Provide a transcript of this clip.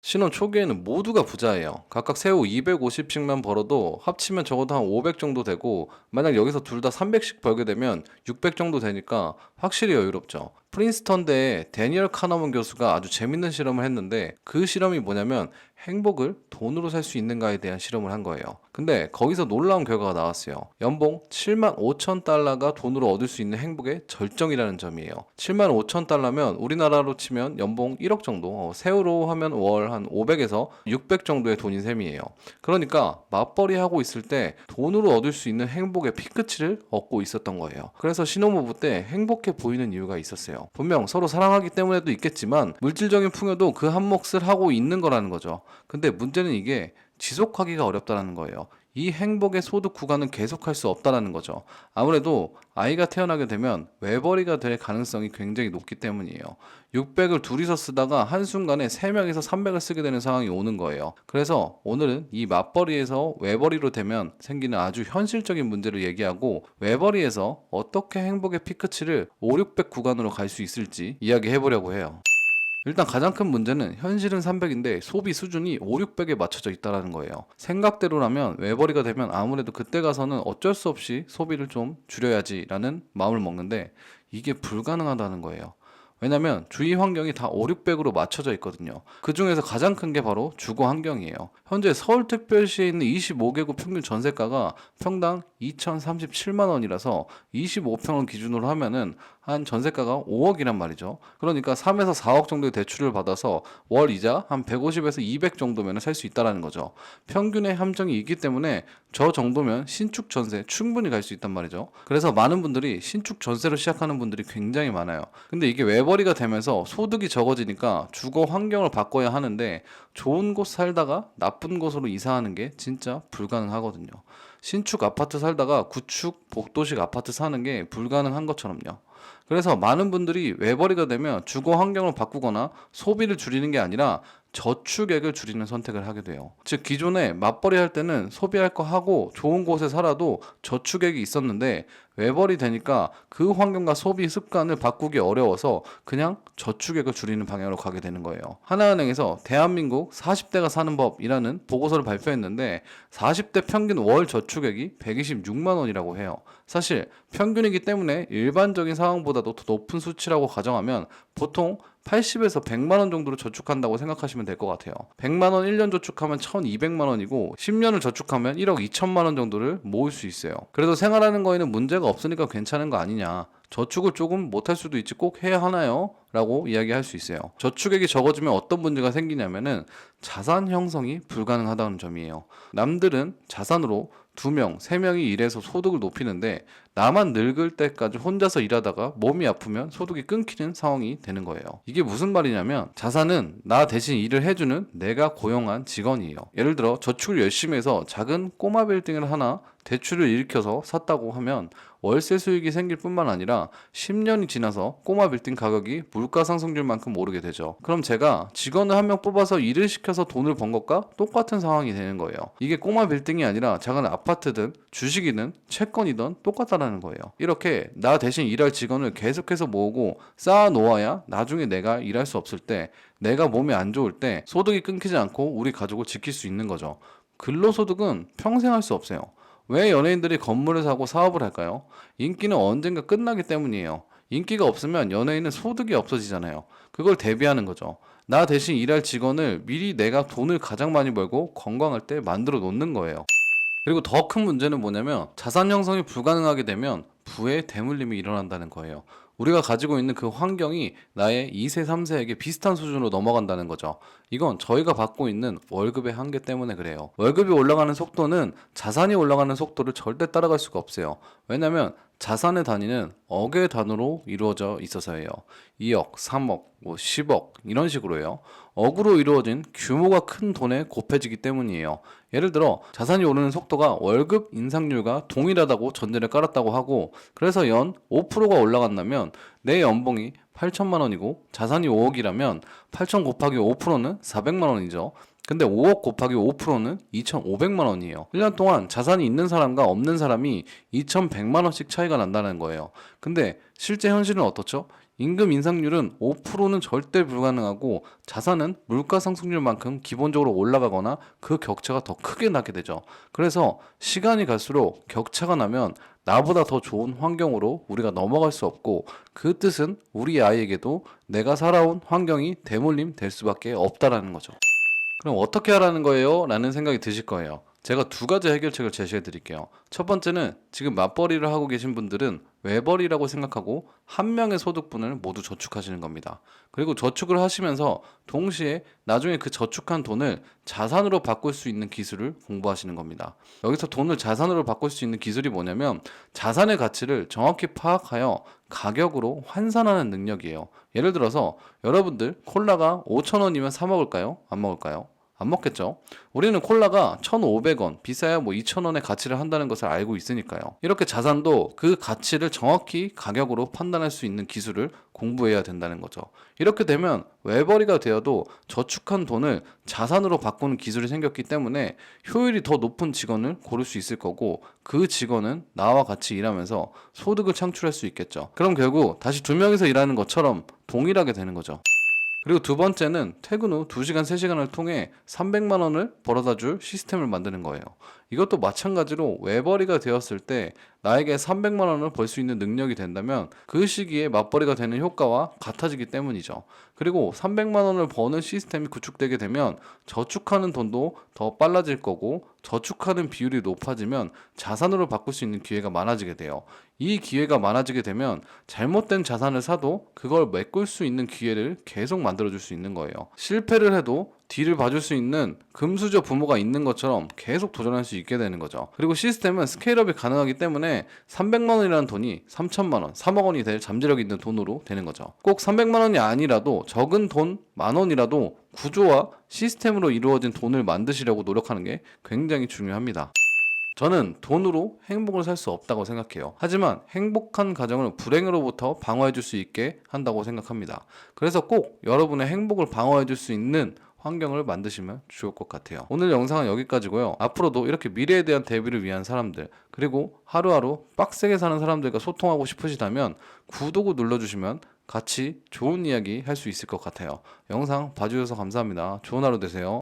신혼 초기에는 모두가 부자예요. 각각 세후 250씩만 벌어도 합치면 적어도 한 500 정도 되고, 만약 여기서 둘 다 300씩 벌게 되면 600 정도 되니까 확실히 여유롭죠. 프린스턴대의 데니얼 카너먼 교수가 아주 재밌는 실험을 했는데, 그 실험이 뭐냐면 행복을 돈으로 살 수 있는가에 대한 실험을 한 거예요. 근데 거기서 놀라운 결과가 나왔어요. 연봉 7만 5천 달러가 돈으로 얻을 수 있는 행복의 절정이라는 점이에요. 7만 5천 달러면 우리나라로 치면 연봉 1억 정도, 세후로 하면 월 한 500에서 600 정도의 돈인 셈이에요. 그러니까 맞벌이 하고 있을 때 돈으로 얻을 수 있는 행복의 피크치를 얻고 있었던 거예요. 그래서 신혼부부 때 행복해 보이는 이유가 있었어요. 분명 서로 사랑하기 때문에도 있겠지만 물질적인 풍요도 그 한 몫을 하고 있는 거라는 거죠. 근데 문제는 이게 지속하기가 어렵다는 거예요. 이 행복의 소득 구간은 계속할 수 없다는 거죠. 아무래도 아이가 태어나게 되면 외벌이가 될 가능성이 굉장히 높기 때문이에요. 600을 둘이서 쓰다가 한순간에 3명이서 300을 쓰게 되는 상황이 오는 거예요. 그래서 오늘은 이 맞벌이에서 외벌이로 되면 생기는 아주 현실적인 문제를 얘기하고, 외벌이에서 어떻게 행복의 피크치를 5, 600 구간으로 갈 수 있을지 이야기해 보려고 해요. 일단 가장 큰 문제는 현실은 300인데 소비 수준이 5, 600에 맞춰져 있다는 거예요. 생각대로라면 외벌이가 되면 아무래도 그때 가서는 어쩔 수 없이 소비를 좀 줄여야지라는 마음을 먹는데, 이게 불가능하다는 거예요. 왜냐면 주위 환경이 다 5, 600으로 맞춰져 있거든요. 그 중에서 가장 큰 게 바로 주거 환경이에요. 현재 서울특별시에 있는 25개구 평균 전세가가 평당 2,037만 원이라서 25평을 기준으로 하면은 한 전세가가 5억이란 말이죠. 그러니까 3에서 4억 정도의 대출을 받아서 월 이자 한 150에서 200 정도면 살 수 있다는 거죠. 평균의 함정이 있기 때문에 저 정도면 신축 전세 충분히 갈 수 있단 말이죠. 그래서 많은 분들이 신축 전세로 시작하는 분들이 굉장히 많아요. 근데 이게 외벌이가 되면서 소득이 적어지니까 주거 환경을 바꿔야 하는데, 좋은 곳 살다가 나쁜 곳으로 이사하는 게 진짜 불가능하거든요. 신축 아파트 살다가 구축 복도식 아파트 사는 게 불가능한 것처럼요. 그래서 많은 분들이 외벌이가 되면 주거 환경을 바꾸거나 소비를 줄이는 게 아니라 저축액을 줄이는 선택을 하게 돼요. 즉 기존에 맞벌이 할 때는 소비할 거 하고 좋은 곳에 살아도 저축액이 있었는데, 외벌이 되니까 그 환경과 소비 습관을 바꾸기 어려워서 그냥 저축액을 줄이는 방향으로 가게 되는 거예요. 하나은행에서 대한민국 40대가 사는 법이라는 보고서를 발표했는데, 40대 평균 월 저축액이 126만 원이라고 해요. 사실 평균이기 때문에 일반적인 상황보다도 더 높은 수치라고 가정하면 보통 80에서 100만 원 정도로 저축한다고 생각하시면 될 것 같아요. 100만 원 1년 저축하면 1200만 원이고 10년을 저축하면 1억 2천만 원 정도를 모을 수 있어요. 그래도 생활하는 거에는 문제가 없으니까 괜찮은 거 아니냐. 저축을 조금 못할 수도 있지 꼭 해야 하나요? 라고 이야기할 수 있어요. 저축액이 적어지면 어떤 문제가 생기냐면은 자산 형성이 불가능하다는 점이에요. 남들은 자산으로 2명, 3명이 일해서 소득을 높이는데, 나만 늙을 때까지 혼자서 일하다가 몸이 아프면 소득이 끊기는 상황이 되는 거예요. 이게 무슨 말이냐면 자산은 나 대신 일을 해주는 내가 고용한 직원이에요. 예를 들어 저축을 열심히 해서 작은 꼬마 빌딩을 하나 대출을 일으켜서 샀다고 하면 월세 수익이 생길 뿐만 아니라 10년이 지나서 꼬마 빌딩 가격이 물가 상승률만큼 오르게 되죠. 그럼 제가 직원을 한 명 뽑아서 일을 시켜서 돈을 번 것과 똑같은 상황이 되는 거예요. 이게 꼬마 빌딩이 아니라 작은 아파트든 주식이든 채권이든 똑같다라는 거예요. 이렇게 나 대신 일할 직원을 계속해서 모으고 쌓아 놓아야 나중에 내가 일할 수 없을 때, 내가 몸이 안 좋을 때 소득이 끊기지 않고 우리 가족을 지킬 수 있는 거죠. 근로소득은 평생 할 수 없어요. 왜 연예인들이 건물을 사고 사업을 할까요? 인기는 언젠가 끝나기 때문이에요. 인기가 없으면 연예인은 소득이 없어지잖아요. 그걸 대비하는 거죠. 나 대신 일할 직원을 미리 내가 돈을 가장 많이 벌고 건강할 때 만들어 놓는 거예요. 그리고 더 큰 문제는 뭐냐면 자산 형성이 불가능하게 되면 부의 대물림이 일어난다는 거예요. 우리가 가지고 있는 그 환경이 나의 2세, 3세에게 비슷한 수준으로 넘어간다는 거죠. 이건 저희가 받고 있는 월급의 한계 때문에 그래요. 월급이 올라가는 속도는 자산이 올라가는 속도를 절대 따라갈 수가 없어요. 왜냐면 자산의 단위는 억의 단위로 이루어져 있어서예요. 2억, 3억, 10억 이런 식으로요. 억으로 이루어진 규모가 큰 돈에 곱해지기 때문이에요. 예를 들어 자산이 오르는 속도가 월급 인상률과 동일하다고 전제를 깔았다고 하고, 그래서 연 5%가 올라간다면 내 연봉이 8천만 원이고 자산이 5억이라면 8천 곱하기 5%는 400만 원이죠. 근데 5억 곱하기 5%는 2,500만 원이에요. 1년 동안 자산이 있는 사람과 없는 사람이 2,100만 원씩 차이가 난다는 거예요. 근데 실제 현실은 어떻죠? 임금 인상률은 5%는 절대 불가능하고 자산은 물가 상승률만큼 기본적으로 올라가거나 그 격차가 더 크게 나게 되죠. 그래서 시간이 갈수록 격차가 나면 나보다 더 좋은 환경으로 우리가 넘어갈 수 없고 그 뜻은 우리 아이에게도 내가 살아온 환경이 대물림 될 수밖에 없다라는 거죠. 그럼 어떻게 하라는 거예요? 라는 생각이 드실 거예요. 제가 두 가지 해결책을 제시해 드릴게요. 첫 번째는 지금 맞벌이를 하고 계신 분들은 외벌이라고 생각하고 한 명의 소득분을 모두 저축하시는 겁니다. 그리고 저축을 하시면서 동시에 나중에 그 저축한 돈을 자산으로 바꿀 수 있는 기술을 공부하시는 겁니다. 여기서 돈을 자산으로 바꿀 수 있는 기술이 뭐냐면 자산의 가치를 정확히 파악하여 가격으로 환산하는 능력이에요. 예를 들어서 여러분들 콜라가 5,000원이면 사 먹을까요? 안 먹을까요? 안 먹겠죠. 우리는 콜라가 1,500원, 비싸야 뭐 2,000원의 가치를 한다는 것을 알고 있으니까요. 이렇게 자산도 그 가치를 정확히 가격으로 판단할 수 있는 기술을 공부해야 된다는 거죠. 이렇게 되면 외벌이가 되어도 저축한 돈을 자산으로 바꾸는 기술이 생겼기 때문에 효율이 더 높은 직원을 고를 수 있을 거고 그 직원은 나와 같이 일하면서 소득을 창출할 수 있겠죠. 그럼 결국 다시 두 명이서 일하는 것처럼 동일하게 되는 거죠. 그리고 두 번째는 퇴근 후 2시간, 3시간을 통해 300만 원을 벌어다 줄 시스템을 만드는 거예요. 이것도 마찬가지로 외벌이가 되었을 때 나에게 300만 원을 벌 수 있는 능력이 된다면 그 시기에 맞벌이가 되는 효과와 같아지기 때문이죠. 그리고 300만 원을 버는 시스템이 구축되게 되면 저축하는 돈도 더 빨라질 거고 저축하는 비율이 높아지면 자산으로 바꿀 수 있는 기회가 많아지게 돼요. 이 기회가 많아지게 되면 잘못된 자산을 사도 그걸 메꿀 수 있는 기회를 계속 만들어줄 수 있는 거예요. 실패를 해도 뒤를 봐줄 수 있는 금수저 부모가 있는 것처럼 계속 도전할 수 있게 되는 거죠. 그리고 시스템은 스케일업이 가능하기 때문에 300만 원이라는 돈이 3천만 원, 3억 원이 될 잠재력이 있는 돈으로 되는 거죠. 꼭 300만 원이 아니라도 적은 돈 10,000원이라도 구조와 시스템으로 이루어진 돈을 만드시려고 노력하는 게 굉장히 중요합니다. 저는 돈으로 행복을 살 수 없다고 생각해요. 하지만 행복한 가정을 불행으로부터 방어해 줄 수 있게 한다고 생각합니다. 그래서 꼭 여러분의 행복을 방어해 줄 수 있는 환경을 만드시면 좋을 것 같아요. 오늘 영상은 여기까지고요. 앞으로도 이렇게 미래에 대한 대비를 위한 사람들, 그리고 하루하루 빡세게 사는 사람들과 소통하고 싶으시다면 구독을 눌러주시면 같이 좋은 이야기 할 수 있을 것 같아요. 영상 봐주셔서 감사합니다. 좋은 하루 되세요.